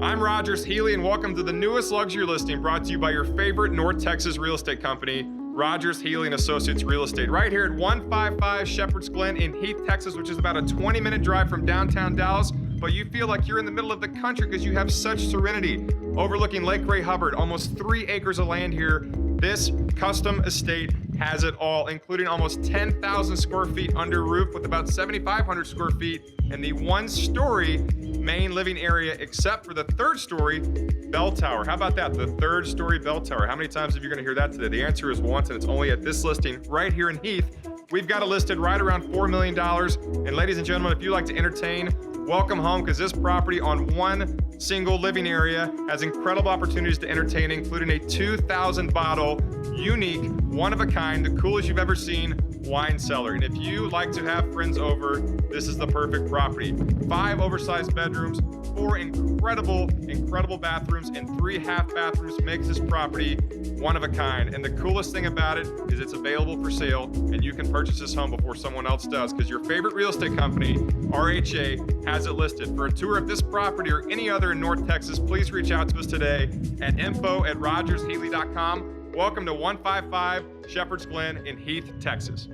I'm Rogers Healy, and welcome to the newest luxury listing brought to you by your favorite North Texas real estate company, Rogers Healy & Associates Real Estate, right here at 155 Shepherd's Glen in Heath, Texas, which is about a 20-minute drive from downtown Dallas, but you feel like you're in the middle of the country because you have such serenity. Overlooking Lake Ray Hubbard, almost 3 acres of land here. This custom estate has it all, including almost 10,000 square feet under roof with about 7,500 square feet in the 1-story main living area, except for the 3rd story bell tower. How about that? The 3rd story bell tower. How many times have you going to hear that today? The answer is once, and it's only at this listing right here in Heath. We've got it listed right around $4 million. And ladies and gentlemen, if you like to entertain, welcome home, because this property on one single living area has incredible opportunities to entertain, including a 2,000 bottle, unique, one-of-a-kind, the coolest you've ever seen wine cellar. And if you like to have friends over, this is the perfect property. 5 oversized bedrooms, 4 incredible bathrooms, and 3 half bathrooms makes this property one of a kind. And the coolest thing about it is it's available for sale, and you can purchase this home before someone else does, because your favorite real estate company, RHA, has it listed. For a tour of this property or any other in North Texas, please reach out to us today at info@rogershealy.com. Welcome to 155 Shepherd's Glen in Heath, Texas.